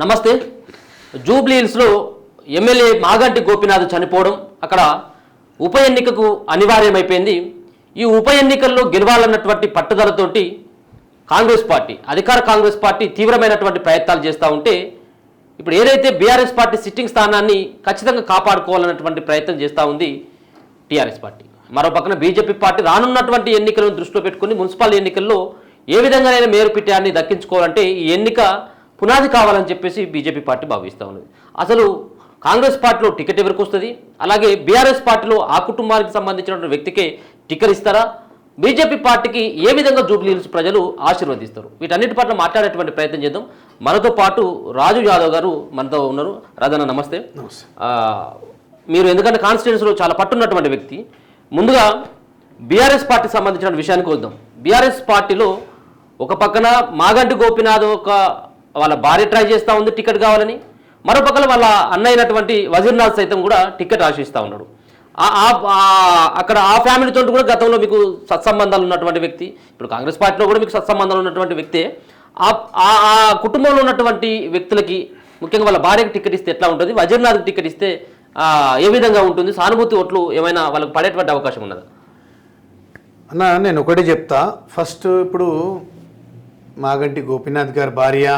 నమస్తే. జూబ్లీ హిల్స్లో ఎమ్మెల్యే మాగంటి గోపీనాథ్ చనిపోవడం అక్కడ ఉప ఎన్నికకు అనివార్యమైపోయింది. ఈ ఉప ఎన్నికల్లో గెలవాలన్నటువంటి పట్టుదలతోటి అధికార కాంగ్రెస్ పార్టీ తీవ్రమైనటువంటి ప్రయత్నాలు చేస్తూ ఉంటే ఇప్పుడు ఏదైతే బీఆర్ఎస్ పార్టీ సిట్టింగ్ స్థానాన్ని ఖచ్చితంగా కాపాడుకోవాలన్నటువంటి ప్రయత్నం చేస్తూ ఉంది టీఆర్ఎస్ పార్టీ. మరో పక్కన బీజేపీ పార్టీ రానున్నటువంటి ఎన్నికలను దృష్టిలో పెట్టుకుని మున్సిపల్ ఎన్నికల్లో ఏ విధంగానైనా మేయర్ పీఠాన్ని దక్కించుకోవాలంటే ఈ ఎన్నిక పునాది కావాలని చెప్పేసి బీజేపీ పార్టీ భావిస్తూ ఉన్నది. అసలు కాంగ్రెస్ పార్టీలో టికెట్ ఎవరికి వస్తుంది, అలాగే బీఆర్ఎస్ పార్టీలో ఆ కుటుంబానికి సంబంధించినటువంటి వ్యక్తికే టికెట్ ఇస్తారా, బీజేపీ పార్టీకి ఏ విధంగా జూబ్లీ హిల్స్ ప్రజలు ఆశీర్వదిస్తారు, వీటన్నిటి పట్ల మాట్లాడేటువంటి ప్రయత్నం చేద్దాం. మనతో పాటు రాజు యాదవ్ గారు మనతో ఉన్నారు. రాజన్న నమస్తే. మీరు ఎందుకంటే కాన్స్టిట్యూన్సీలో చాలా పట్టున్నటువంటి వ్యక్తి, ముందుగా బీఆర్ఎస్ పార్టీకి సంబంధించిన విషయానికి వద్దాం. బీఆర్ఎస్ పార్టీలో ఒక పక్కన మాగంటి గోపీనాథ్ వాళ్ళ భార్య ట్రై చేస్తూ ఉంది టికెట్ కావాలని, మరో పక్కన వాళ్ళ అన్న అయినటువంటి వజీర్నాథ్ సైతం కూడా టికెట్ ఆశిస్తూ ఉన్నాడు. అక్కడ ఆ ఫ్యామిలీతో కూడా గతంలో మీకు సత్సంబంధాలు ఉన్నటువంటి వ్యక్తి, ఇప్పుడు కాంగ్రెస్ పార్టీలో కూడా మీకు సత్సంబంధాలు ఉన్నటువంటి వ్యక్తే. ఆ కుటుంబంలో ఉన్నటువంటి వ్యక్తులకి ముఖ్యంగా వాళ్ళ భార్యకి టికెట్ ఇస్తే ఎట్లా ఉంటుంది, వజీర్నాథ్కి టికెట్ ఇస్తే ఏ విధంగా ఉంటుంది, సానుభూతి ఓట్లు ఏమైనా వాళ్ళకి పడేటువంటి అవకాశం ఉన్నదా? అన్న నేను ఒకటి చెప్తా. ఫస్ట్ ఇప్పుడు మాగంటి గోపీనాథ్ గారి భార్య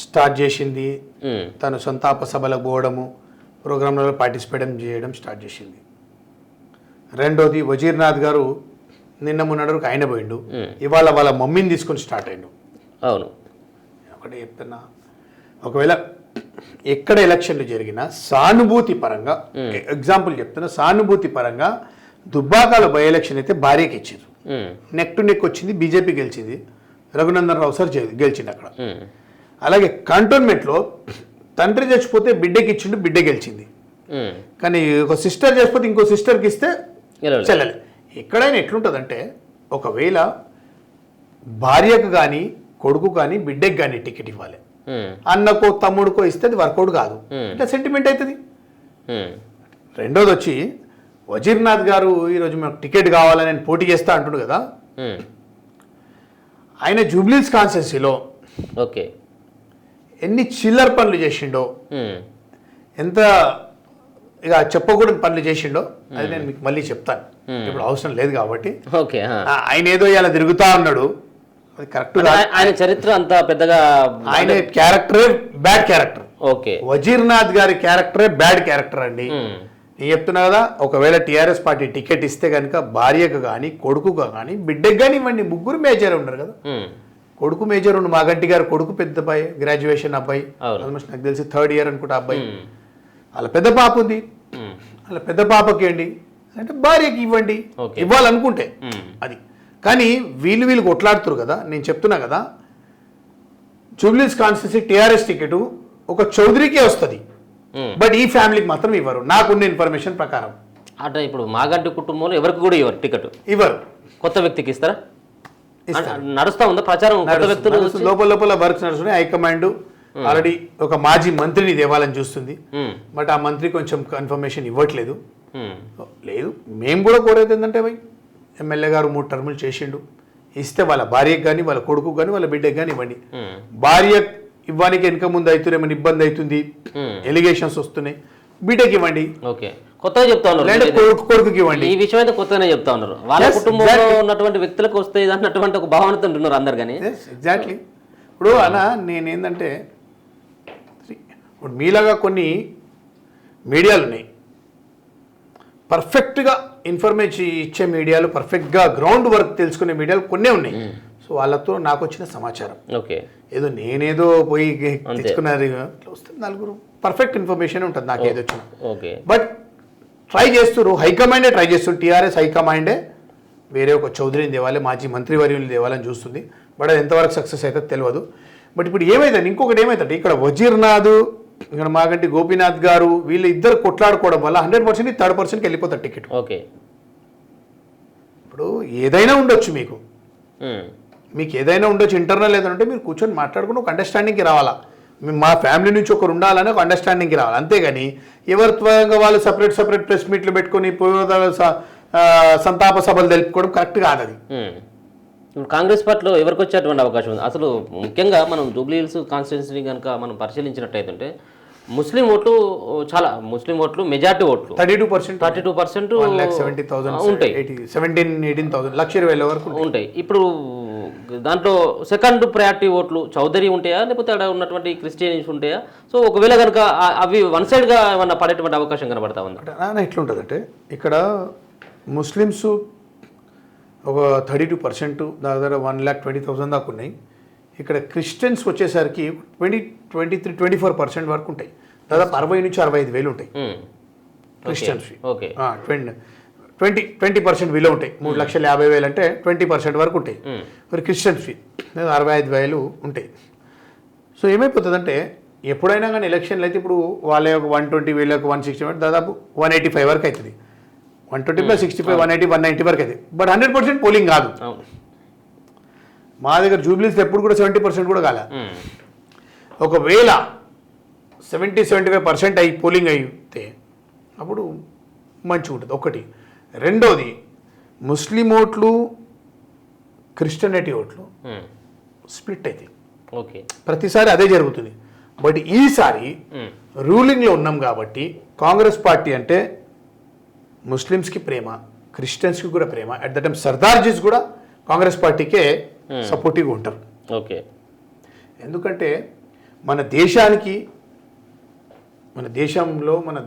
స్టార్ట్ చేసింది, తను సంతాప సభలకు పోవడము, ప్రోగ్రాంలలో పార్టిసిపేట్ చేయడం స్టార్ట్ చేసింది. రెండోది వజీర్నాథ్ గారు నిన్న మొన్నటి ఆయన పోయిండు, ఇవాళ వాళ్ళ మమ్మీని తీసుకొని స్టార్ట్ అయ్యిండు. అవును, ఒకటి చెప్తున్నా, ఒకవేళ ఎక్కడ ఎలక్షన్లు జరిగినా సానుభూతి పరంగా, ఎగ్జాంపుల్ చెప్తున్నా, సానుభూతి పరంగా దుబ్బాకాల బై ఎలక్షన్ అయితే భార్యకి ఇచ్చారు, నెక్ టు నెక్ వచ్చింది, బీజేపీ గెలిచింది, రఘునందన్ రావు సార్ గెలిచింది అక్కడ. అలాగే కంటోన్మెంట్లో తండ్రి చచ్చిపోతే బిడ్డకి ఇచ్చిండు, బిడ్డ గెలిచింది. కానీ ఒక సిస్టర్ చచ్చిపోతే ఇంకో సిస్టర్కి ఇస్తే చెల్లెలే. ఎక్కడైనా ఎట్లుంటుందంటే, ఒకవేళ భార్యకు కానీ కొడుకు కానీ బిడ్డకి కానీ టికెట్ ఇవ్వాలి, అన్నకో తమ్ముడుకో ఇస్తే అది వర్కౌట్ కాదు, ఇట్లా సెంటిమెంట్ అవుతుంది. రెండోది వచ్చి వజీర్నాథ్ గారు ఈరోజు మాకు టికెట్ కావాలని నేను పోటీ చేస్తా అంటుడు కదా, ఆయన జూబ్లీ హిల్స్ కాన్స్టిట్యున్సీలో ఓకే ఎన్ని చిల్లర పనులు చేసిండో, ఎంత ఇక చెప్పకూడని పనులు చేసిండో అది నేను మీకు మళ్ళీ చెప్తాను, ఇప్పుడు అవసరం లేదు కాబట్టి. ఓకే, ఆయన ఏదో ఇలా తిరుగుతా ఉన్నాడు, అది కరెక్ట్. ఆయన చరిత్ర అంత పెద్దగా, ఆయన క్యారెక్టరే బ్యాడ్ క్యారెక్టర్. ఓకే, వజీర్నాథ్ గారి క్యారెక్టరే బ్యాడ్ క్యారెక్టర్ అండి. నేను చెప్తున్నా కదా, ఒకవేళ టీఆర్ఎస్ పార్టీ టికెట్ ఇస్తే కనుక భార్యకు కానీ కొడుకుగా కానీ బిడ్డకు కానీ ఇవ్వండి. ముగ్గురు మేజర్ ఉన్నారు కదా, కొడుకు మేజర్ ఉండు, మాగంటి గారు కొడుకు పెద్ద అబ్బాయి, గ్రాడ్యుయేషన్ అబ్బాయి, ఆల్మోస్ట్ నాకు తెలిసి 3rd year అనుకుంటా అబ్బాయి. వాళ్ళ పెద్ద పాప ఉంది, వాళ్ళ పెద్ద పాపకి ఏంటి అంటే భార్యకి ఇవ్వండి, ఇవ్వాలనుకుంటే అది. కానీ వీళ్ళు కొట్లాడుతారు కదా. నేను చెప్తున్నా కదా, Jubilee hills constituency TRS ticket ఒక చౌదరికి వస్తుంది, బట్ ఈ ఫ్యామిలీకి మాత్రం ఇవ్వరు, నాకున్న ఇన్ఫర్మేషన్ ప్రకారం. అంటే ఇప్పుడు మాగంటి కుటుంబంలో ఎవరికి కూడా ఇవ్వరు టికెట్, ఇవ్వరు, కొత్త వ్యక్తికి ఇస్తారా? నడుస్తా ఉందా ప్రచారం? లోపల వర్క్స్ నడుస్తున్నాయి. హైకమాండ్ ఆల్రెడీ ఒక మాజీ మంత్రిని దేవాలని చూస్తుంది, బట్ ఆ మంత్రి కొంచెం కన్ఫర్మేషన్ ఇవ్వట్లేదు. లేదు, మేము కూడా కోరేది ఏంటంటే, ఎమ్మెల్యే గారు 3 టర్ములు చేసిండు, ఇస్తే వాళ్ళ భార్యకు కానీ వాళ్ళ కొడుకు కానీ వాళ్ళ బిడ్డకు కానీ ఇవ్వండి. భార్య ఇవ్వడానికి వెనక ముందు అవుతుంది, ఏమైనా ఇబ్బంది అవుతుంది, ఎలిగేషన్స్ వస్తున్నాయి, బిడ్డకి ఇవ్వండి. ఓకే, కొత్తగా చెప్తా ఉన్నారు, కొడుకుకి ఇవ్వండి. ఈ విషయం అయితే కొత్తగానే చెప్తా ఉన్నారు. వాళ్ళ కుటుంబంలో ఉన్నటువంటి వ్యక్తులకు వస్తాయి అన్నటువంటి ఒక భావనతో ఉంటున్నారు అందరు. కానీ ఎగ్జాక్ట్లీ. ఇప్పుడు అన్న నేనేందంటే, ఇప్పుడు మీలాగా కొన్ని మీడియాలు ఉన్నాయి, పర్ఫెక్ట్గా ఇన్ఫర్మేషన్ ఇచ్చే మీడియాలు, పర్ఫెక్ట్గా గ్రౌండ్ వర్క్ తెలుసుకునే మీడియాలు కొన్నే ఉన్నాయి. సో వాళ్ళతో నాకు వచ్చిన సమాచారం, ఓకే, ఏదో నేనేదో పోయి తెచ్చుకున్నది వస్తుంది, 4 పర్ఫెక్ట్ ఇన్ఫర్మేషన్ ఉంటుంది నాకు ఏదో వచ్చిన. ఓకే, బట్ ట్రై చేస్తారు, హైకమాండే ట్రై చేస్తారు, టీఆర్ఎస్ హైకమాండే వేరే ఒక చౌదరిని దేవాలి, మాజీ మంత్రివర్యులు దేవాలని చూస్తుంది, బట్ అది ఎంతవరకు సక్సెస్ అవుతుందో తెలియదు. బట్ ఇప్పుడు ఏమైందండి, ఇంకొకటి ఏమైందంటే, ఇక్కడ వజీర్నాథ్, ఇక్కడ మాగంటి గోపీనాథ్ గారు వీళ్ళు ఇద్దరు కొట్లాడుకోవడం వల్ల 100% 3rd personకి వెళ్ళిపోతారు టికెట్. ఓకే, ఇప్పుడు ఏదైనా ఉండొచ్చు, మీకు ఏదైనా ఉండొచ్చు, ఇంటర్నల్ ఏదైనా ఉంటే మీరు కూర్చొని మాట్లాడుకుని ఒక అండర్స్టాండింగ్కి రావాలా. మా ఫ్యామిలీ నుంచి ఒకరు ఉండాలని ఒక అండర్స్టాండింగ్కి రావాలి, అంతేగాని ఎవరిత్వంగా వాళ్ళు సపరేట్ ప్రెస్ మీట్లు పెట్టుకొని సంతాప సభలు తెలుపుకోవడం కరెక్ట్ కాదు. అది ఇప్పుడు కాంగ్రెస్ పార్టీలో ఎవరికి వచ్చేటువంటి అవకాశం ఉంది? అసలు ముఖ్యంగా మనం జూబ్లీ హిల్స్ కాన్స్టిట్యున్సీని కనుక మనం పరిశీలించినట్టయితే ముస్లిం ఓట్లు మెజార్టీ ఓట్లు 32% 1,70,000 ఉంటాయి, 18,000 1,20,000 వరకు ఉంటాయి. ఇప్పుడు దాంట్లో సెకండ్ ప్రయారిటీ ఓట్లు చౌదరి ఉంటాయా, లేకపోతే అక్కడ ఉన్నటువంటి క్రిస్టియన్స్ ఉంటాయా? సో ఒకవేళ కనుక అవి వన్ సైడ్గా ఏమన్నా పడేటువంటి అవకాశం కనబడతా ఉంది. ఎట్లుంటుందంటే ఇక్కడ ముస్లిమ్స్ ఒక 32% దాదాపు 1,20,000 దాకా ఉన్నాయి. ఇక్కడ క్రిస్టియన్స్ వచ్చేసరికి 23-24% వరకు ఉంటాయి. దాదాపు 60 నుంచి 65,000 ఉంటాయి క్రిస్టియన్స్. 20% విలువ ఉంటాయి. 3,50,000 అంటే 20% వరకు ఉంటాయి మరి క్రిస్టియన్స్. 65,000 ఉంటాయి. సో ఏమైపోతుందంటే ఎప్పుడైనా కానీ ఎలక్షన్లు అయితే ఇప్పుడు వాళ్ళ 120 వీళ్ళకి 160 దాదాపు 185 వరకు అవుతుంది. 120 + 65 180 190 వరకు అవుతుంది. బట్ 100% పోలింగ్ కాదు. మా దగ్గర జూబ్లీస్ ఎప్పుడు కూడా 70% కూడా కాలే. ఒకవేళ 70-75% అయి పోలింగ్ అయితే అప్పుడు మంచిగా ఉంటుంది ఒకటి. రెండోది ముస్లిం ఓట్లు క్రిస్టియనిటీ ఓట్లు స్ప్లిట్ అవుతాయి. ఓకే, ప్రతిసారి అదే జరుగుతుంది. బట్ ఈసారి రూలింగ్లో ఉన్నాం కాబట్టి కాంగ్రెస్ పార్టీ అంటే ముస్లిమ్స్కి ప్రేమ, క్రిస్టియన్స్కి కూడా ప్రేమ. అట్ ద టైం సర్దార్జీస్ కూడా కాంగ్రెస్ పార్టీకే సపోర్టివ్గా ఉంటారు. ఓకే, ఎందుకంటే మన దేశానికి మన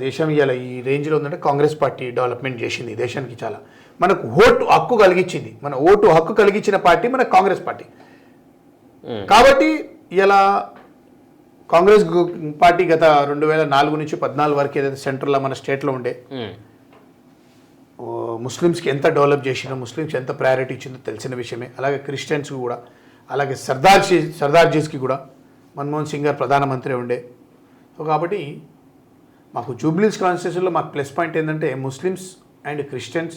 దేశం ఇవాళ ఈ రేంజ్లో ఉందంటే కాంగ్రెస్ పార్టీ డెవలప్మెంట్ చేసింది ఈ దేశానికి. చాలా మనకు ఓటు హక్కు కలిగించింది. మన ఓటు హక్కు కలిగించిన పార్టీ మన కాంగ్రెస్ పార్టీ. కాబట్టి ఇలా కాంగ్రెస్ పార్టీ గత 2004 నుంచి 2014 వరకు ఏదైతే సెంట్రల్లో మన స్టేట్లో ఉండే ముస్లిమ్స్కి ఎంత డెవలప్ చేసినా, ముస్లిమ్స్ ఎంత ప్రయారిటీ ఇచ్చిందో తెలిసిన విషయమే. అలాగే క్రిస్టియన్స్కి కూడా, అలాగే సర్దార్జీస్కి కూడా మన్మోహన్ సింగ్ గారు ప్రధానమంత్రి ఉండే. సో కాబట్టి మాకు జూబ్లీస్ కాన్స్టిట్యూషన్లో మాకు ప్లస్ పాయింట్ ఏంటంటే ముస్లిమ్స్ అండ్ క్రిస్టియన్స్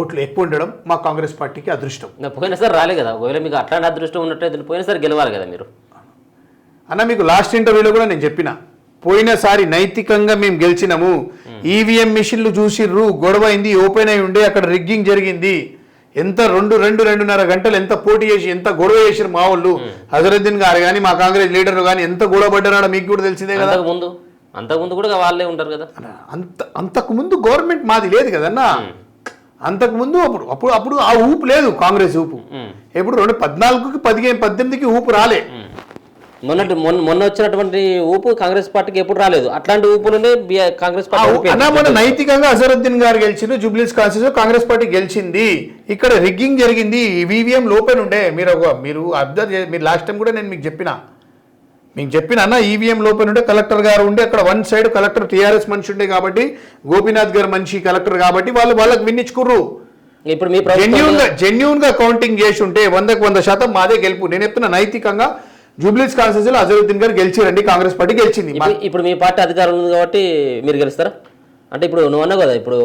ఓట్లు ఎక్కువ ఉండడం మా కాంగ్రెస్ పార్టీకి అదృష్టం. పోయినసారి రాలే కదా, ఒకవేళ మీకు అట్లాంటి అదృష్టం ఉన్నట్టయితే పోయినసారి గెలవాలి కదా మీరు. అన్న మీకు లాస్ట్ ఇంటర్వ్యూలో కూడా నేను చెప్పిన, పోయినసారి నైతికంగా మేము గెలిచినాము. ఈవీఎం మిషన్లు చూసిర్రు, గొడవ అయింది, ఓపెన్ అయి ఉండే, అక్కడ రిగ్గింగ్ జరిగింది. ఎంత 2-2.5 గంటలు ఎంత పోటీ చేసి ఎంత గొడవ చేసారు మా వాళ్ళు. అజరుద్దీన్ గారు కానీ మా కాంగ్రెస్ లీడర్ కానీ ఎంత గొడవ పడ్డారో మీకు కూడా తెలిసిందే కదా. అంతకుముందు కూడా వాళ్ళే ఉంటారు కదా. అంతకుముందు గవర్నమెంట్ మాది లేదు కదన్నా. అంతకుముందు అప్పుడు ఆ ఊపు లేదు, కాంగ్రెస్ ఊపు. ఇప్పుడు 2014కి 18కి ఊపు రాలే. మొన్న వచ్చినటువంటి ఊపు కాంగ్రెస్ పార్టీకి ఎప్పుడు రాలేదు. అట్లాంటి ఊపులోనే కాంగ్రెస్ పార్టీ మన నైతికంగా అజరుద్దీన్ గారు గెలిచింది, జూబ్లీస్ కాన్స్టిట్యూన్సీ కాంగ్రెస్ పార్టీ గెలిచింది. ఇక్కడ రిగ్గింగ్ జరిగింది, ఈవీఎం లోపల ఉండే. మీరు అబ్జర్వ్ చేసి, మీరు లాస్ట్ టైం కూడా నేను మీకు చెప్పిన అన్న, ఈవీఎం లోపల ఉండే కలెక్టర్ గారు ఉండే. అక్కడ వన్ సైడ్ కలెక్టర్ టీఆర్ఎస్ మనిషి ఉండే కాబట్టి, గోపీనాథ్ గారు మనిషి కలెక్టర్ కాబట్టి వాళ్ళకి విన్నించుకుర్రు. ఇప్పుడు మీ జెన్యూన్ గా కౌంటింగ్ చేసి ఉంటే 100% మాదే గెలుపు. నేను చెప్తున్నా నైతికంగా జూబ్లీస్ కాన్స్టిట్యూన్సీలో అజరుద్దీన్ గారు గెలిచారండి, కాంగ్రెస్ పార్టీ గెలిచింది. ఇప్పుడు మీ పార్టీ అధికారం ఉంది కాబట్టి మీరు గెలుస్తారా? అంటే ఇప్పుడు నువ్వు అన్నావు కదా, ఇప్పుడు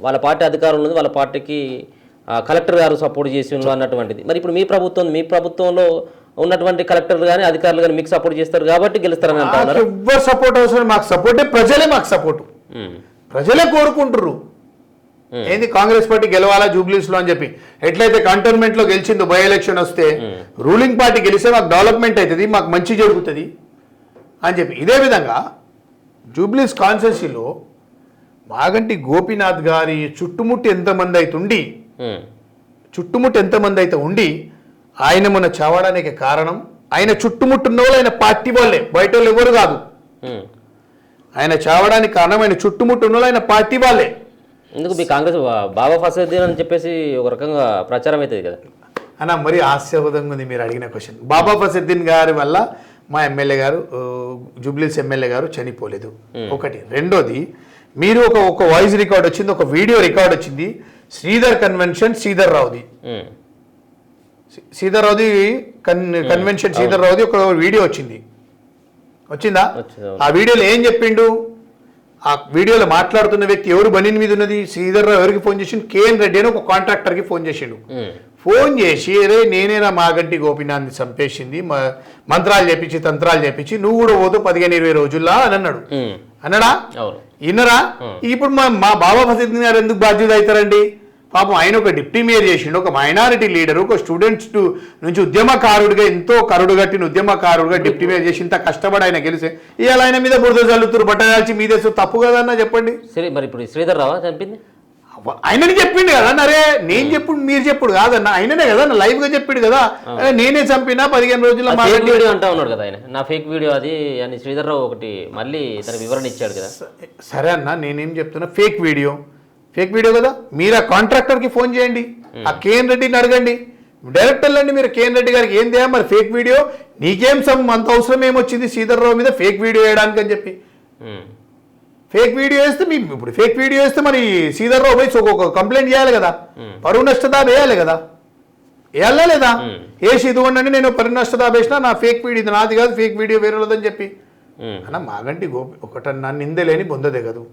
వాళ్ళ పార్టీ అధికారం ఉంది, వాళ్ళ పార్టీకి కలెక్టర్ గారు సపోర్ట్ చేసి ఉన్నారు అన్నటువంటిది. మరి ఇప్పుడు మీ ప్రభుత్వంలో ఉన్నటువంటి కలెక్టర్లు కానీ అధికారులు కానీ మీకు సపోర్ట్ చేస్తారు కాబట్టి గెలుస్తారని అంటున్నారు. ఎవరు సపోర్ట్ అవసరం, మాకు సపోర్టే ప్రజలే. మాకు సపోర్టు ప్రజలే కోరుకుంటుర్రు. ఏంది కాంగ్రెస్ పార్టీ గెలవాలా జూబ్లీస్ లో అని చెప్పి. ఎట్లయితే కంటోన్మెంట్ లో గెలిచిందో బై ఎలక్షన్ వస్తే, రూలింగ్ పార్టీ గెలిస్తే మాకు డెవలప్మెంట్ అవుతుంది, మాకు మంచి జరుగుతుంది అని చెప్పి. ఇదే విధంగా జూబ్లీస్ కాన్స్టిట్యూన్సీలో మాగంటి గోపీనాథ్ గారి చుట్టుముట్టి ఎంతమంది అయితే ఉండి ఆయన మొన్న చావడానికి కారణం ఆయన చుట్టుముట్టున్న వాళ్ళు ఆయన పార్టీ వాళ్ళే, బయట వాళ్ళు ఎవరు కాదు. ఆయన చావడానికి కారణం ఆయన చుట్టుముట్టున్న వాళ్ళు ఆయన పార్టీ వాళ్ళే. ఎందుకు మీ కాంగ్రెస్ బాబా ఫసదుద్దీన్ అని చెప్పేసి ఒక రకంగా ప్రచారం అవుతుంది కదా అన్న. మరీ హాస్యబోధంగా ఉంది మీరు అడిగిన క్వశ్చన్. బాబా ఫసదుద్దీన్ గారి వల్ల మా ఎమ్మెల్యే గారు, జూబ్లీస్ ఎమ్మెల్యే గారు చనిపోలేదు ఒకటి. రెండోది, మీరు ఒక వాయిస్ రికార్డ్ వచ్చింది, ఒక వీడియో రికార్డ్ వచ్చింది, శ్రీధర్ కన్వెన్షన్ శ్రీధర్ రావుది కన్వెన్షన్ శ్రీధర్ రావుది ఒక వీడియో వచ్చిందా? ఆ వీడియోలో ఏం చెప్పిండు? ఆ వీడియోలో మాట్లాడుతున్న వ్యక్తి ఎవరు బనీన్ మీద ఉన్నది? శ్రీధర్ రావు ఎవరికి ఫోన్ చేసిండు? కేఎన్ రెడ్డి అని ఒక కాంట్రాక్టర్కి ఫోన్ చేసిండు. ఫోన్ చేసి, రే నేనేనా మాగంటి గోపీనాథ్ని చంపేసింది, మంత్రాలు చేపించి తంత్రాలు చేపించి, నువ్వు కూడా పోతూ 15-20 రోజుల్లో అని అన్నాడా? ఇన్నరా? ఇప్పుడు మా బాబా ఫసదుద్దీన్ గారు ఎందుకు బాధ్యత అవుతారండి? పాపం ఆయన ఒక డిప్టీ మేయర్ చేసిండు, ఒక మైనారిటీ లీడర్, ఒక స్టూడెంట్స్ నుంచి ఉద్యమకారుడిగా ఎంతో కరుడు కట్టిన ఉద్యమకారుడిగా డిప్టీ మేయర్ చేసి ఇంత కష్టపడి ఆయన గెలిచే ఇవాళ ఆయన మీద బురద చల్లుతురు, బట్టదాల్చి మీదేస్తూ తప్పు కదన్నా చెప్పండి. సరే మరి ఇప్పుడు శ్రీధర్ రావా చంపింది? ఆయనని చెప్పిండు కదా అరే నేను చెప్పుడు మీరు చెప్పుడు కాదన్న, ఆయననే కదా లైవ్ గా చెప్పిండు కదా నేనే చంపినా 15 రోజుల్లో వీడియో అంటా ఉన్నాడు కదా ఆయన, నా ఫేక్ వీడియో అది అని శ్రీధర్ రావు ఒకటి మళ్ళీ తన వివరణ ఇచ్చాడు కదా. సరే అన్న నేనేం చెప్తున్నా, ఫేక్ వీడియో కదా, మీరు ఆ కాంట్రాక్టర్కి ఫోన్ చేయండి, ఆ కేఎన్ రెడ్డిని అడగండి, డైరెక్టర్లు అండి మీరు కేఎన్ రెడ్డి గారికి ఏం చేయాలి మరి ఫేక్ వీడియో నీకేం అంత అవసరం ఏమొచ్చింది శ్రీధర్ రావు మీద ఫేక్ వీడియో వేయడానికి అని చెప్పి. ఫేక్ వీడియో వేస్తే ఇప్పుడు ఫేక్ వీడియో వేస్తే మరి శ్రీధర్ రావు పోయి ఒక కంప్లైంట్ చేయాలి కదా, పరువు నష్టదాబ వేయాలి కదా, వేయాలా లేదా? వేసి ఇదిగోండి నేను పరువు నష్టదాబ వేసినా నా ఫేక్ వీడియో ఇది నాది కాదు, ఫేక్ వీడియో వేరేదని చెప్పి అన్న మాగంటి గోపి ఒకటన్నా నిందలేని బొందదే కదా,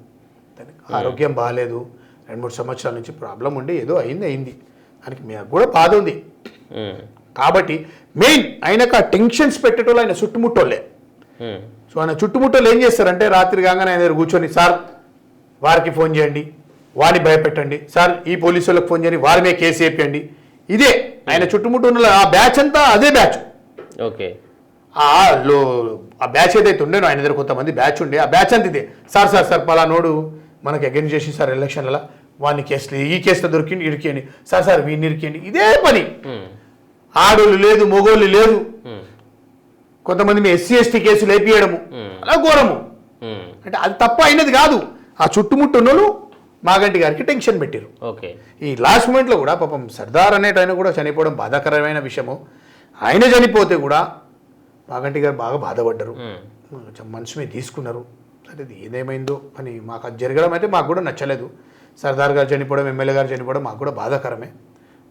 దానికి ఆరోగ్యం బాగాలేదు, 2-3 సంవత్సరాల నుంచి ప్రాబ్లం ఉండి ఏదో అయింది దానికి మీకు కూడా బాధ ఉంది. కాబట్టి మెయిన్ ఆయనకు ఆ టెన్షన్స్ పెట్టేటోళ్ళు ఆయన చుట్టుముట్టోళ్ళే. సో ఆయన చుట్టుముట్టోళ్ళు ఏం చేస్తారంటే రాత్రి కాగానే ఆయన దగ్గర కూర్చొని సార్ వారికి ఫోన్ చేయండి, వారిని భయపెట్టండి, సార్ ఈ పోలీసు వాళ్ళకి ఫోన్ చేయండి, వారి మీద కేసు వేయండి. ఇదే ఆయన చుట్టుముట్టు ఆ బ్యాచ్ అంతా అదే బ్యాచ్. ఓకే ఆ బ్యాచ్ ఏదైతే ఉండేనో ఆయన దగ్గర కొంతమంది బ్యాచ్ ఉండే ఆ బ్యాచ్ అంత ఇదే. సార్ పలానోడు మనకి అగైన్ చేసి సార్ ఎలక్షన్లలో వాడిని కేసులు ఈ కేసులో దొరికింది ఇరికేయండి, సార్ వీడిని ఇరికేయండి, ఇదే పని. ఆడోళ్ళు లేదు మొగోళ్ళు లేదు, కొంతమంది మీ ఎస్సీ ఎస్టీ కేసులు వేపియడము అలా ఘోరము. అంటే అది తప్ప అయినది కాదు, ఆ చుట్టుముట్టున్నోళ్ళు మాగంటి గారికి టెన్షన్ పెట్టారు. ఓకే ఈ లాస్ట్ మూమెంట్లో కూడా పాపం సర్దార్ అనేట ఆయన కూడా చనిపోవడం బాధాకరమైన విషయము. ఆయన చనిపోతే కూడా మాగంటి గారు బాగా బాధపడ్డారు, మనసు మీద తీసుకున్నారు. సరే ఏదేమైందో అని మాకు అది జరగడం అయితే మాకు కూడా నచ్చలేదు. సర్దార్ గారు చనిపోవడం, ఎమ్మెల్యే గారు చనిపోవడం మాకు కూడా బాధాకరమే.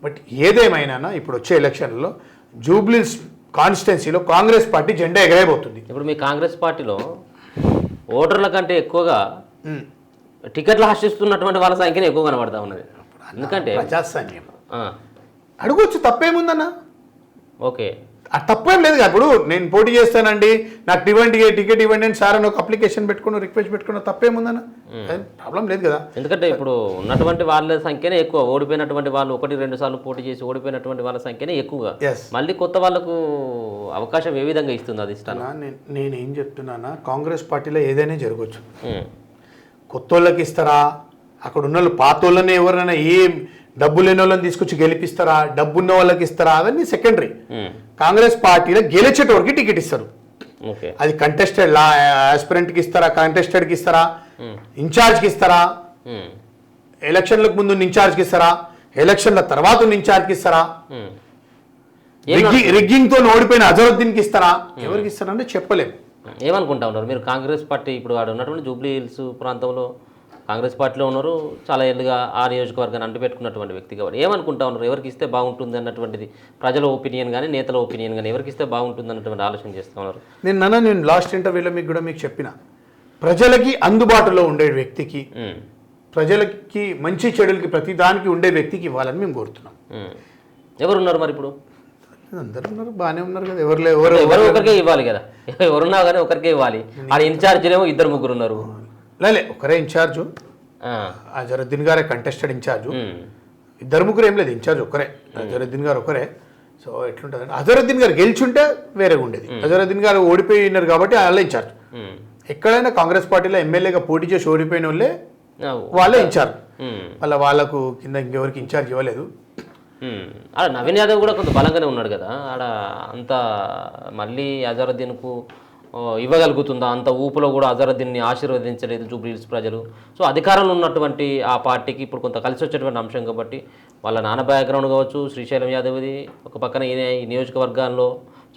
బట్ ఏదేమైనా ఇప్పుడు వచ్చే ఎలక్షన్లలో జూబ్లీస్ కాన్స్టిట్యున్సీలో కాంగ్రెస్ పార్టీ జెండా ఎగరేయబోతుంది. ఇప్పుడు మీ కాంగ్రెస్ పార్టీలో ఓటర్ల కంటే ఎక్కువగా టికెట్లు ఆశిస్తున్నటువంటి వాళ్ళ సంఖ్యనే ఎక్కువ కనబడతా ఉన్నది. ఎందుకంటే ప్రజాస్వామ్యం అడగొచ్చు, తప్పేముందన్న. ఓకే ఆ తప్పేం లేదు కదా. ఇప్పుడు నేను పోటీ చేస్తానండి నాకు టికెట్ ఇవ్వండి అని సార్ అని ఒక అప్లికేషన్ పెట్టుకుని రిక్వెస్ట్ పెట్టుకున్న తప్పేముందన్న, ప్రాబ్లం లేదు కదా. ఎందుకంటే ఇప్పుడు ఉన్నటువంటి వాళ్ళ సంఖ్యనే ఎక్కువ, ఓడిపోయినటువంటి వాళ్ళు 1-2 సార్లు పోటీ చేసి ఓడిపోయినటువంటి వాళ్ళ సంఖ్యనే ఎక్కువగా. మళ్ళీ కొత్త వాళ్ళకు అవకాశం ఏ విధంగా ఇస్తుంది అది ఇస్తాను. నేనేం చెప్తున్నానా, కాంగ్రెస్ పార్టీలో ఏదైనా జరగవచ్చు. కొత్త వాళ్ళకి ఇస్తారా, అక్కడ ఉన్న వాళ్ళు పాత వాళ్ళని ఎవరైనా డబ్బు లేని వాళ్ళని తీసుకొచ్చి గెలిపిస్తారా, డబ్బున్న వాళ్ళకి ఇస్తారా, అవన్నీ సెకండరీ. కాంగ్రెస్ పార్టీలో గెలిచేటోడికి టికెట్ ఇస్తారు. అది కంటెస్టెడ్ ఆస్పిరెంట్కి ఇస్తారా, కంటెస్టెడ్కి ఇస్తారా, ఇన్ఛార్జ్కి ఇస్తారా, ఎలక్షన్లకు ముందు ఇన్ఛార్జ్కి ఇస్తారా, ఎలక్షన్ల తర్వాత ఇన్ఛార్జ్కి ఇస్తారా, రిగ్గింగ్తో ఓడిపోయిన అజరుద్దీన్కి ఇస్తారా, ఎవరికి ఇస్తారంటే చెప్పలేము. ఏమనుకుంటా ఉన్నారు మీరు? కాంగ్రెస్ పార్టీ ఇప్పుడు వాడు ఉన్నటువంటి జూబ్లీ హిల్స్ ప్రాంతంలో కాంగ్రెస్ పార్టీలో ఉన్నారు, చాలా ఏళ్ళుగా ఆ నియోజకవర్గాన్ని అంటుపెట్టుకున్నటువంటి వ్యక్తి కాబట్టి ఏమనుకుంటా ఉన్నారు? ఎవరికి ఇస్తే బాగుంటుంది అన్నటువంటిది ప్రజల ఒపీనియన్ కానీ నేతల ఒపీనియన్ కానీ ఎవరికి ఇస్తే బాగుంటుంది అన్నటువంటి ఆలోచన చేస్తూ ఉన్నారు. నేను లాస్ట్ ఇంటర్వ్యూలో మీకు చెప్పిన ప్రజలకి అందుబాటులో ఉండే వ్యక్తికి, ప్రజలకి మంచి చెడులకి ప్రతి దానికి ఉండే వ్యక్తికి ఇవ్వాలని మేము కోరుతున్నాం. ఎవరున్నారు మరి ఇప్పుడు? అందరూ ఉన్నారు, బాగానే ఉన్నారు కదా. ఎవరు ఒకరికే ఇవ్వాలి కదా, ఎవరున్నా కానీ ఒకరికే ఇవ్వాలి. ఆ ఇన్ఛార్జ్లేమో 2-3 ఉన్నారు. ఒకరే ఇన్ఛార్జు, అజరుద్దీన్ గారే కంటెస్టెడ్ ఇన్ఛార్జు, 2-3 ఏం లేదు, ఇన్ఛార్జ్ ఒకరే, అజరుద్దీన్ గారు ఒకరే. సో ఎట్లుంటుంది అంటే అజరుద్దీన్ గారు గెలిచుంటే వేరేగా ఉండేది. అజరుద్దీన్ గారు ఓడిపోయినారు కాబట్టి వాళ్ళే ఇన్ఛార్జ్. ఎక్కడైనా కాంగ్రెస్ పార్టీలో ఎమ్మెల్యేగా పోటీ చేసి ఓడిపోయిన వాళ్ళే ఇన్ఛార్జ్. వాళ్ళకు కింద ఇంకెవరికి ఇన్ఛార్జ్ ఇవ్వలేదు. ఆడ నవీన్ యాదవ్ కూడా కొంత బలంగానే ఉన్నాడు కదా, ఆడ అంత మళ్ళీ అజరుద్దీన్కు ఇవ్వగలుగుతుందా? అంత ఊపులో కూడా అజరుద్దీన్ని ఆశీర్వదించలేదు జూబ్లీ హిల్స్ ప్రజలు. సో అధికారంలో ఉన్నటువంటి ఆ పార్టీకి ఇప్పుడు కొంత కలిసి వచ్చేటువంటి అంశం కాబట్టి వాళ్ళ నాన్న బ్యాక్గ్రౌండ్ కావచ్చు, శ్రీశైలం యాదవ్ది ఒక పక్కన ఈయన ఈ నియోజకవర్గాల్లో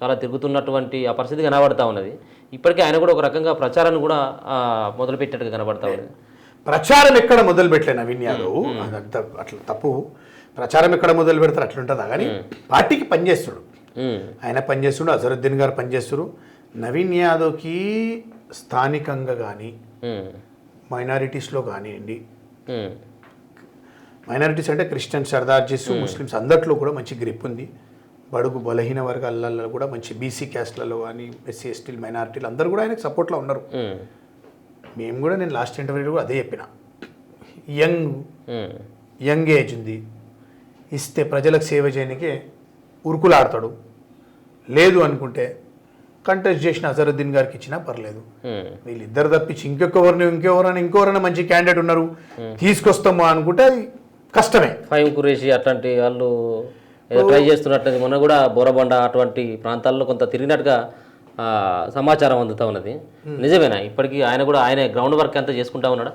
చాలా తిరుగుతున్నటువంటి ఆ పరిస్థితి కనబడతా ఉన్నది. ఇప్పటికే ఆయన కూడా ఒక రకంగా ప్రచారాన్ని కూడా మొదలుపెట్టేట్టుగా కనబడతా ఉన్నది. ప్రచారం ఎక్కడ మొదలు పెట్టలే నవీన్ యాదవ్, అదంతా అట్లా తప్పు. ప్రచారం ఎక్కడ మొదలు పెడతారు అట్లుంటుందా, కానీ పార్టీకి పనిచేస్తుడు, ఆయన పనిచేస్తుడు, అజరుద్దీన్ గారు పనిచేస్తుడు. నవీన్ యాదవ్కి స్థానికంగా కానీ మైనారిటీస్లో కానివ్వండి, మైనారిటీస్ అంటే క్రిస్టియన్, సర్దార్జీస్, ముస్లిమ్స్ అందరిలో కూడా మంచి గ్రిప్ ఉంది. బడుగు బలహీన వర్గాలలో కూడా మంచి బీసీ క్యాస్ట్లలో కానీ ఎస్సీ ఎస్టీలు మైనారిటీలు అందరూ కూడా ఆయనకు సపోర్ట్లో ఉన్నారు. మేము కూడా నేను లాస్ట్ ఇంటర్వ్యూలో కూడా అదే చెప్పిన, యంగ్ యంగ్ ఏజ్ ఉంది, ఇస్తే ప్రజలకు సేవ చేయడానికే ఉరుకులాడతాడు. లేదు అనుకుంటే కంటెస్ట్ చేసిన అజరుద్దీన్ గారికి ఇచ్చినా పర్లేదు. వీళ్ళిద్దరు తప్పించి ఇంకెవరైనా మంచి క్యాండిడేట్ ఉన్నారు తీసుకొస్తాము అనుకుంటే అది కష్టమే. ఫైమ్ ఖురేషీ అట్లాంటి వాళ్ళు ట్రై చేస్తున్నట్టు మొన్న కూడా బోరబండ అటువంటి ప్రాంతాల్లో కొంత తిరిగినట్టుగా సమాచారం అందుతూ ఉన్నది. నిజమేనా? ఇప్పటికీ ఆయన గ్రౌండ్ వర్క్ అంతా చేసుకుంటా ఉన్నాడా?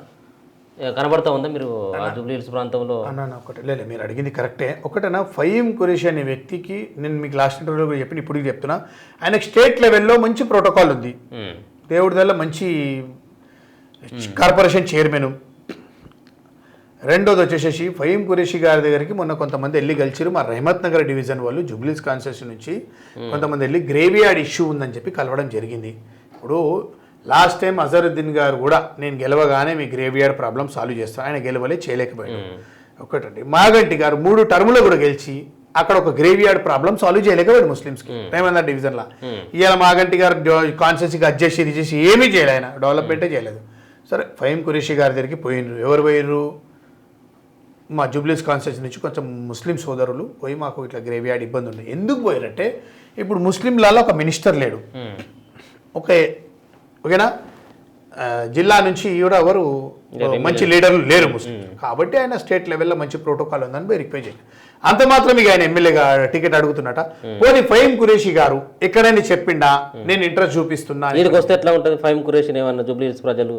కనబడతా ఉందా మీరు జూబ్లీ హిల్స్ ప్రాంతంలో? అన్న ఒకటి లేదు, మీరు అడిగింది కరెక్టే. ఒకటనా ఫహీమ్ ఖురేషీ అనే వ్యక్తికి నేను మీకు లాస్ట్ ఇంటర్వ్యూలో కూడా చెప్పిన, ఇప్పుడు చెప్తున్నా, ఆయనకు స్టేట్ లెవెల్లో మంచి ప్రోటోకాల్ ఉంది. దేవుడి వల్ల మంచి కార్పొరేషన్ చైర్మన్. రెండోది వచ్చేసేసి ఫహీమ్ ఖురేషీ గారి దగ్గరికి మొన్న కొంతమంది వెళ్ళి కలిసిరు. మా రహమత్ నగర్ డివిజన్ వాళ్ళు జూబ్లీస్ కాన్స్టిట్యూషన్ నుంచి కొంతమంది వెళ్ళి గ్రేవియార్డ్ ఇష్యూ ఉందని చెప్పి కలవడం జరిగింది. ఇప్పుడు లాస్ట్ టైం అజరుద్దీన్ గారు కూడా నేను గెలవగానే మీ గ్రేవియార్డ్ ప్రాబ్లం సాల్వ్ చేస్తాను, ఆయన గెలవలే, చేయలేకపోయాడు. ఒకటండి మాగంటి గారు 3 టర్ములు కూడా గెలిచి అక్కడ ఒక గ్రేవియార్డ్ ప్రాబ్లం సాల్వ్ చేయలేకపోయాడు ముస్లిమ్స్కి రేవంత్ డివిజన్లో. ఇవాళ మాగంటి గారు కాన్స్టిట్యూన్సీకి అడ్జస్ట్ ఇది చేసి ఏమీ చేయలేదు, ఆయన డెవలప్మెంటే చేయలేదు. సరే ఫహీమ్ ఖురేషీ గారి దగ్గరికి పోయినరు. ఎవరు పోయినరు? మా జూబ్లీస్ కాన్స్టిట్యూన్సీ నుంచి కొంచెం ముస్లిం సోదరులు పోయి మాకు ఇట్లా గ్రేవియార్డ్ ఇబ్బంది ఉంది. ఎందుకు పోయారంటే ఇప్పుడు ముస్లింలలో ఒక మినిస్టర్ లేడు, ఓకేనా, జిల్లా నుంచి కూడా ఎవరు మంచి లీడర్లు లేరు ముస్లిం, కాబట్టి ఆయన స్టేట్ లెవెల్లో మంచి ప్రోటోకాల్ ఉందని పోయి రిక్వెస్ట్ చేయండి. అంత మాత్రం ఇక ఆయన ఎమ్మెల్యేగా టికెట్ అడుగుతున్నట. పోనీ ఫహీమ్ ఖురేషీ గారు ఎక్కడైనా చెప్పిండా నేను ఇంట్రెస్ట్ చూపిస్తున్నా? వీరికి వస్తే ఎట్లా ఉంటుంది? ఫహీమ్ ఖురేషీ ఏమన్నా జూబ్లీ హిల్స్ ప్రజలు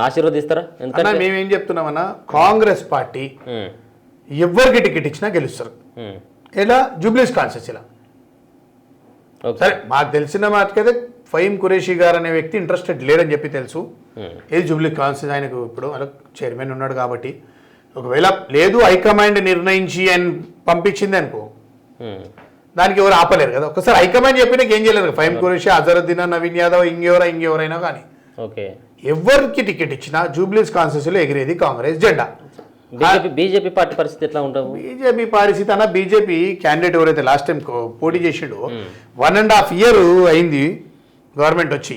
ఆశీర్వదిస్తారా? ఎందుకంటే మేమేం చెప్తున్నామన్నా, కాంగ్రెస్ పార్టీ ఎవరికి టికెట్ ఇచ్చినా గెలుస్తారు. ఎలా? జూబ్లీస్ కాన్స్టిట్యూన్సీలా. సరే మాకు తెలిసిన మాటకైతే ఫహీమ్ ఖురేషీ గారు అనే వ్యక్తి ఇంట్రెస్టెడ్ లేడని చెప్పి తెలుసు. ఏది జూబ్లీ కాన్స్టిట్యూన్సీ ఆయనకు ఇప్పుడు చైర్మన్ ఉన్నాడు కాబట్టి, ఒకవేళ లేదు హైకమాండ్ నిర్ణయించి ఆయన పంపించింది అనుకో, దానికి ఎవరు ఆపలేరు కదా. ఒకసారి హైకమాండ్ చెప్పినాక ఏం చేయలేరు. ఫహీమ్ ఖురేషీ, అజరుద్దీన్, నవీన్ యాదవ్, ఇంకెవరైనా కానీ ఎవరికి టికెట్ ఇచ్చినా జూబ్లీస్ కాన్స్టిట్యూన్సీలో ఎగిరేది కాంగ్రెస్ జెండా. బీజేపీ పార్టీ పరిస్థితి ఎట్లా ఉంటుంది? బీజేపీ పరిస్థితి అన్న, బీజేపీ క్యాండిడేట్ ఎవరైతే లాస్ట్ టైం పోటీ చేసిండో 1.5 year అయింది గవర్నమెంట్ వచ్చి,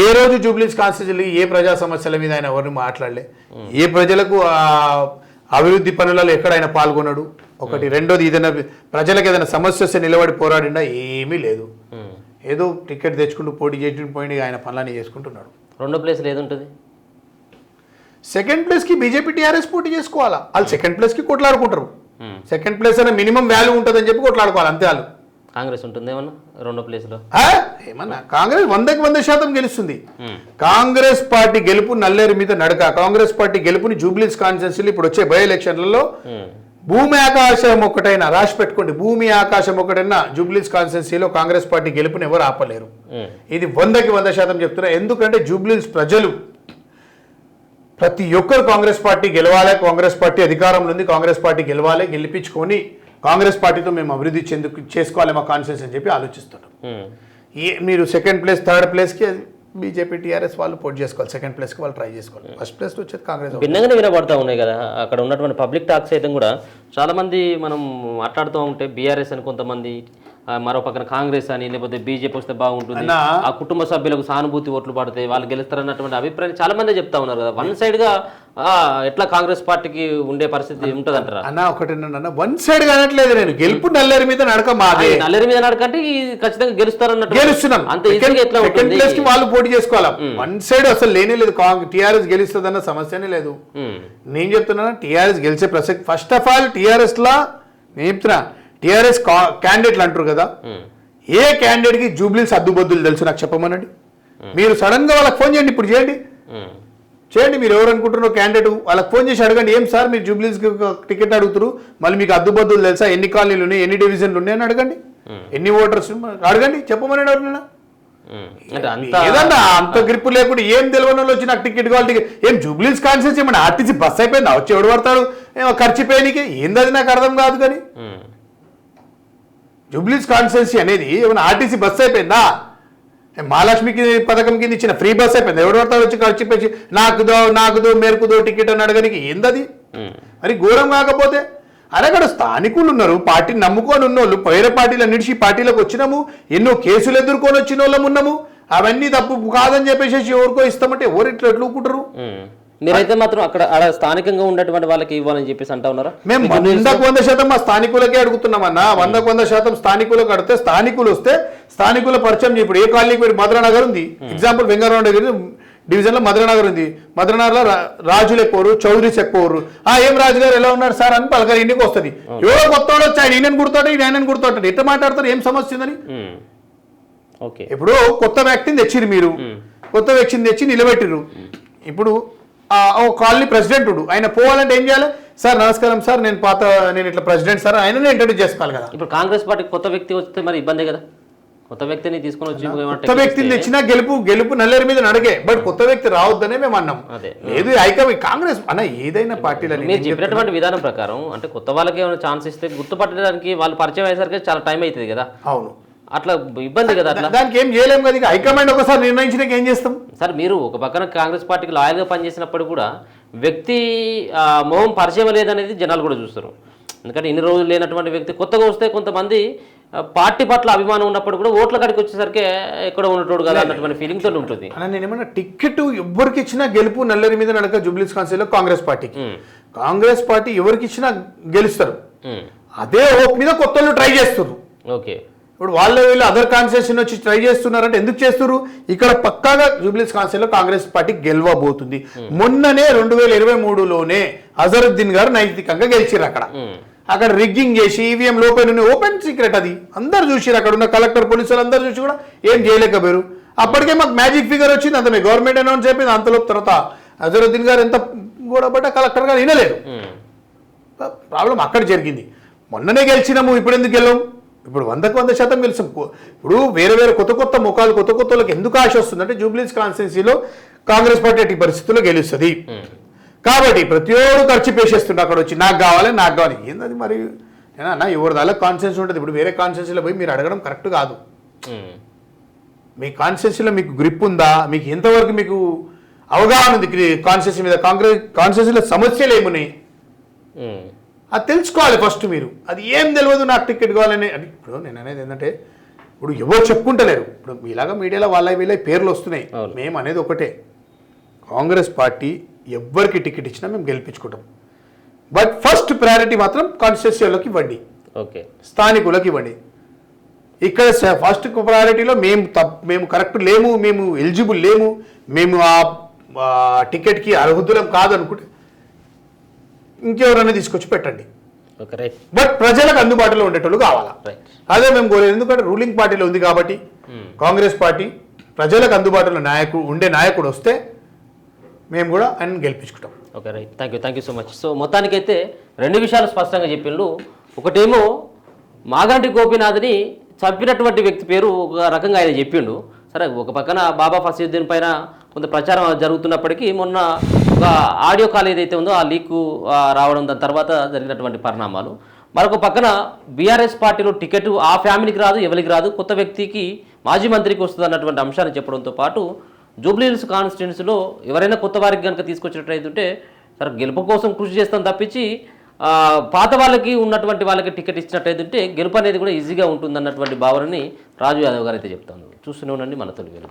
ఏ రోజు జూబ్లీస్ కాన్స్టిట్యూన్సీ ఏ ప్రజా సమస్యల మీద ఆయన ఎవరిని మాట్లాడలే, ఏ ప్రజలకు అభివృద్ధి పనులలో ఎక్కడైనా పాల్గొన్నాడు. ఒకటి. రెండోది ఏదైనా ప్రజలకు ఏదైనా సమస్య వస్తే నిలబడి పోరాడిండా? ఏమీ లేదు. ఏదో టికెట్ తెచ్చుకుంటూ పోటీ చేసి పోయి ఆయన పనులన్నీ చేసుకుంటున్నాడు. రెండో ప్లేస్ ఏదుంటుంది? సెకండ్ ప్లేస్కి బీజేపీ టీఆర్ఎస్ పోటీ చేసుకోవాలా. వాళ్ళు సెకండ్ ప్లేస్కి కొట్లాడుకుంటారు. సెకండ్ ప్లేస్ అనే మినిమం వాల్యూ ఉంటుందని చెప్పి కొట్లాడుకోవాలి అంతే. వాళ్ళు కాంగ్రెస్ ఉంటుంది ఏమన్నా రెండో ప్లేస్లో? ఏమన్నా కాంగ్రెస్ 100% గెలుస్తుంది. కాంగ్రెస్ పార్టీ గెలుపు నల్లేరు మీద నడక. కాంగ్రెస్ పార్టీ గెలుపుని జూబ్లీస్ కాన్స్టిట్యూన్సీలో ఇప్పుడు వచ్చే బై ఎలక్షన్లలో భూమి ఆకాశం ఒకటైనా రాసి పెట్టుకోండి, భూమి ఆకాశం ఒకటైనా జూబ్లీస్ కాన్స్టిట్యూన్సీలో కాంగ్రెస్ పార్టీ గెలుపుని ఎవరు ఆపలేరు. ఇది 100% చెప్తున్నా. ఎందుకంటే జూబ్లీస్ ప్రజలు ప్రతి ఒక్కరు కాంగ్రెస్ పార్టీ గెలవాలి, కాంగ్రెస్ పార్టీ అధికారంలో ఉంది, కాంగ్రెస్ పార్టీ గెలవాలి, గెలిపించుకొని కాంగ్రెస్ పార్టీతో మేము అభివృద్ధి చేసుకోవాలి మా కాన్స్టిట్యూన్సీ అని చెప్పి ఆలోచిస్తున్నాం. మీరు సెకండ్ ప్లేస్, థర్డ్ ప్లేస్కి బీజేపీ టీఆర్ఎస్ వాళ్ళు పోటీ చేసుకోవాలి, సెకండ్ ప్లేస్కి వాళ్ళు ట్రై చేసుకోవాలి, ఫస్ట్ ప్లేస్లో వచ్చేది కాంగ్రెస్. భిన్నంగానే వినబడతా ఉన్నాయి కదా అక్కడ ఉన్నటువంటి పబ్లిక్ టాక్స్ అయితే కూడా చాలామంది మనం మాట్లాడుతూ ఉంటే బీఆర్ఎస్ అని కొంతమంది, మరో పక్కన కాంగ్రెస్ అని, లేకపోతే బీజేపీ వస్తే బాగుంటుంది, ఆ కుటుంబ సభ్యులకు సానుభూతి ఓట్లు పడితే వాళ్ళు గెలుస్తారన్నటువంటి అభిప్రాయం చాలా మంది చెప్తా ఉన్నారు కదా. వన్ సైడ్ గా ఎట్లా కాంగ్రెస్ పార్టీకి ఉండే పరిస్థితి ఉంటుంది అంటారా? అన్న ఒకటి వన్ సైడ్ గా అనట్లేదు నేను, గెలుపు నల్లేరు మీద నడక మాది. నల్లేరు మీద నడక అంటే ఖచ్చితంగా గెలుస్తారన్నట్టు గెలుస్తున్నాం. అంత ఈజీగా ఎట్లా సెకండ్ ప్లేస్ కి వాళ్ళు పోటీ చేసుకోవాలి. వన్ సైడ్ అసలు లేనే లేదు. టీఆర్ఎస్ గెలుస్తుంది అన్న సమస్యనే లేదు. నేను చెప్తున్నా టీఆర్ఎస్ గెలిచే ప్రసక్తి. ఫస్ట్ ఆఫ్ ఆల్ టీఆర్ఎస్ లా నేను చెప్తున్నా, టీఆర్ఎస్ క్యాండిడేట్లు అంటారు కదా, ఏ క్యాండిడేట్ కి జూబ్లీస్ అద్దుబద్దులు తెలుసు నాకు చెప్పమనండి. మీరు సడన్ గా వాళ్ళకి ఫోన్ చేయండి, ఇప్పుడు చేయండి. మీరు ఎవరు అనుకుంటున్నారు క్యాండిడేట్, వాళ్ళకి ఫోన్ చేసి అడగండి, ఏం సార్ మీరు జూబ్లీస్ టికెట్ అడుగుతారు, మళ్ళీ మీకు అద్దుబద్దులు తెలుసా, ఎన్ని కాలనీలు ఉన్నాయి, ఎన్ని డివిజన్లు ఉన్నాయని అడగండి, ఎన్ని ఓటర్స్ అడగండి, చెప్పమని ఎవరినైనా. ఏదన్నా అంత గ్రిప్ లేకుండా ఏం తెలియని వాళ్ళు వచ్చి నాకు టికెట్ కావాలి, ఏం జూబ్లీస్ కాన్స్టిట్యూన్సీ ఏమన్నా ఆర్టీసీ బస్ అయిపోయిందా, వచ్చి ఎవడు పడతాడు ఖర్చిపోయానికి, ఏందది నాకు అర్థం కాదు. కానీ జూబ్లీస్ కాన్స్టిట్యూన్సీ అనేది ఏమైనా ఆర్టీసీ బస్ అయిపోయిందా, మహాలక్ష్మికి పథకం కింద ఇచ్చిన ఫ్రీ బస్ అయిపోయింది, ఎవడు పడతాడు వచ్చి ఖర్చిపోయి నాకుదో మేరకుదో టికెట్ అని అడగడానికి ఏందది మరి ఘోరం. కాకపోతే అక్కడ స్థానికులు ఉన్నారు, పార్టీని నమ్ముకొని ఉన్నోళ్ళు, వేరే పార్టీలు అన్నిటికీ పార్టీలకు వచ్చినాము, ఎన్నో కేసులు ఎదుర్కొని వచ్చిన వాళ్ళం ఉన్నాము, అవన్నీ తప్పు కాదని చెప్పేసి ఎవరికో ఇస్తామంటే ఎవరు ఇట్లా ఎట్లుకుంటారు. మీరైతే మాత్రం అక్కడ స్థానికంగా ఉన్నటువంటి వాళ్ళకి ఇవ్వాలని చెప్పేసి అంటా ఉన్నారా? మేము 100% మా స్థానికులకే అడుగుతున్నామన్నా. 100% స్థానికులకు అడిగితే స్థానికులు వస్తే స్థానికుల పరిచయం. ఇప్పుడు ఏ కాలనీకి మీరు మధురానగర్ ఉంది, ఎగ్జాంపుల్ వెంగళరావు డివిజన్ లో మధురానగర్ ఉంది. మధురానగర్లో రాజులు ఎక్కువరు, చౌదరీస్ ఎక్కువరు. ఏం రాజు గారు ఎలా ఉన్నారు సార్ అని పలకరి ఇంటికి వస్తుంది. ఎవరో కొత్త వచ్చాడు, ఈయనని గుర్తాడు, ఈయనని గుర్తాడు, ఎట్లా మాట్లాడతారు, ఏం సమస్య ఉందని. ఓకే, ఇప్పుడు కొత్త వ్యక్తిని తెచ్చిరు, మీరు కొత్త వ్యక్తిని తెచ్చి నిలబెట్టిరు. ఇప్పుడు కాలనీ ప్రెసిడెంట్ ఆయన పోవాలంటే ఏం చేయాలి? సార్ నమస్కారం సార్, నేను ఇట్లా ప్రెసిడెంట్ సార్, ఆయన ఇంట్రడ్యూస్ చేసుకోవాలి కదా. ఇప్పుడు కాంగ్రెస్ పార్టీకి కొత్త వ్యక్తి వస్తే మరి ఇబ్బందే కదా. కొత్త వ్యక్తిని తీసుకొని వచ్చి కొత్త వ్యక్తిని తెచ్చినా గెలుపు నల్లేరు మీద నడిగే. బట్ కొత్త వ్యక్తి రావద్దనే మేము అన్నాం. లేదు కాంగ్రెస్ అన్న ఏదైనా పార్టీలో మీరు చెప్పినటువంటి విధానం ప్రకారం అంటే కొత్త వాళ్ళకి ఏమైనా ఛాన్స్ ఇస్తే గుర్తుపట్టడానికి వాళ్ళు పరిచయం అయ్యేసరికి చాలా టైం అవుతుంది కదా. అవును, అట్లా ఇబ్బంది కదా. అట్లా దానికి ఏం చేయలేము కదా. హైకమాండ్ ఒకసారి నిర్ణయించినాక ఏం చేస్తాం సార్? మీరు ఒక పక్కన కాంగ్రెస్ పార్టీకి లాయల్గా పనిచేసినప్పుడు కూడా వ్యక్తి మొహం పరిచయం లేదనేది జనాలు కూడా చూస్తారు. ఎందుకంటే ఇన్ని రోజులు లేనటువంటి వ్యక్తి కొత్తగా వస్తే కొంతమంది పార్టీ పట్ల అభిమానం ఉన్నప్పుడు కూడా ఓట్ల కాడికి వచ్చేసరికి ఎక్కడ ఉన్నట్టు కదా అన్నటువంటి ఫీలింగ్ తోటి ఉంటుంది. నేను ఏమన్నా టికెట్ ఎవరికి ఇచ్చినా గెలుపు నల్లేరు మీద నడక జూబ్లీస్ కాన్స్టిట్యూన్సీలో కాంగ్రెస్ పార్టీకి. కాంగ్రెస్ పార్టీ ఎవరికి ఇచ్చినా గెలుస్తారు. అదే హోప్ మీద కొత్త వాళ్ళు ట్రై చేస్తారు. ఓకే, ఇప్పుడు వీళ్ళు అదర్ కాన్స్టిట్యూషన్ వచ్చి ట్రై చేస్తున్నారంటే ఎందుకు చేస్తారు? ఇక్కడ పక్కాగా జూబ్లీస్ కాన్స్టిట్యూన్సీలో కాంగ్రెస్ పార్టీ గెలవబోతుంది. మొన్ననే 2023లోనే అజరుద్దీన్ గారు నైతికంగా గెలిచారు. అక్కడ రిగ్గింగ్ చేసి ఈవీఎం ఓపెన్ సీక్రెట్, అది అందరు చూసిరు. అక్కడ ఉన్న కలెక్టర్ పోలీసులు అందరు చూసి కూడా ఏం చేయలేకపోయారు. అప్పటికే మాకు మ్యాజిక్ ఫిగర్ వచ్చింది, అంత మీ గవర్నమెంట్ అనౌన్స్ చెప్పింది. అంతలోపు తర్వాత అజరుద్దీన్ గారు ఎంత కూడా కలెక్టర్ గారు వినలేదు. ప్రాబ్లం అక్కడ జరిగింది. మొన్ననే గెలిచినాము, ఇప్పుడు ఎందుకు గెలవం? ఇప్పుడు 100% గెలిచాం. ఇప్పుడు వేరే కొత్త ముఖాలు కొత్త వాళ్ళకి ఎందుకు ఆశ వస్తుందంటే జూబ్లీస్ కాన్స్టిట్యున్సీలో కాంగ్రెస్ పార్టీ అట్టి పరిస్థితుల్లో గెలుస్తుంది కాబట్టి ప్రతి ఒక్కరు ఖర్చు పేసేస్తుండే. అక్కడ వచ్చి నాకు కావాలి ఏంటది మరి అన్న ఎవరి దాకా కాన్స్టిట్యున్సీ ఉంటుంది. ఇప్పుడు వేరే కాన్స్టిట్యున్సీలో పోయి మీరు అడగడం కరెక్ట్ కాదు. మీ కాన్స్టిట్యున్సీలో మీకు గ్రిప్ ఉందా, మీకు ఎంతవరకు మీకు అవగాహన ఉంది కాన్స్టిట్యున్సీ మీద, కాన్స్టిట్యున్సీలో సమస్యలు ఏమున్నాయి అది తెలుసుకోవాలి ఫస్ట్. మీరు అది ఏం తెలియదు నాకు టికెట్ కావాలని. ఇప్పుడు నేను అనేది ఏంటంటే ఇప్పుడు ఎవరు చెప్పుకుంటలేరు. ఇప్పుడు ఇలాగా మీడియాలో వీళ్ళ పేర్లు వస్తున్నాయి. మేము అనేది ఒకటే, కాంగ్రెస్ పార్టీ ఎవ్వరికి టికెట్ ఇచ్చినా మేము గెలిపించుకుంటాం. బట్ ఫస్ట్ ప్రయారిటీ మాత్రం కాన్స్టిట్యూన్సీలోకి ఇవ్వండి, ఓకే, స్థానికులకు ఇవ్వండి. ఇక్కడ ఫస్ట్ ప్రయారిటీలో మేము కరెక్ట్ లేము, మేము ఎలిజిబుల్ లేము, మేము ఆ టికెట్కి అర్హుతులం కాదు అనుకుంటే ఇంకెవరైనా తీసుకొచ్చి పెట్టండి. బట్ ప్రజలకు అందుబాటులో ఉండేటోళ్ళు కావాలా, అదే మేము కోరేది. ఎందుకంటే రూలింగ్ పార్టీలో ఉంది కాబట్టి కాంగ్రెస్ పార్టీ ప్రజలకు అందుబాటులో ఉండే నాయకుడు వస్తే మేము కూడా ఆయన గెలిపించుకుంటాం. Okay, right, thank you so much. So మొత్తానికైతే 2 విషయాలు స్పష్టంగా చెప్పిండు. ఒకటేమో మాగంటి గోపీనాథ్ని చంపినటువంటి వ్యక్తి పేరు ఒక రకంగా ఆయన చెప్పిండు. సరే, ఒక పక్కన బాబా ఫసీద్దీన్ పైన కొంత ప్రచారం జరుగుతున్నప్పటికీ మొన్న ఒక ఆడియో కాల్ ఏదైతే ఉందో ఆ లీకు రావడం, దాని తర్వాత జరిగినటువంటి పరిణామాలు. మరొక పక్కన బీఆర్ఎస్ పార్టీలో టికెట్ ఆ ఫ్యామిలీకి రాదు, ఎవరికి రాదు, కొత్త వ్యక్తికి మాజీ మంత్రికి వస్తుంది అన్నటువంటి అంశాన్ని చెప్పడంతో పాటు జూబ్లీహిల్స్ కాన్స్టిట్యున్సీలో ఎవరైనా కొత్త వారికి కనుక తీసుకొచ్చినట్లయితే సరే గెలుపు కోసం కృషి చేస్తాం తప్పించి పాత వాళ్ళకి ఉన్నటువంటి వాళ్ళకి టికెట్ ఇచ్చినట్టయితే గెలుపు అనేది కూడా ఈజీగా ఉంటుందన్నటువంటి భావనని రాజు యాదవ్ గారు అయితే చెప్తాను. చూస్తూనే ఉండండి మన తొలి వెలుగు.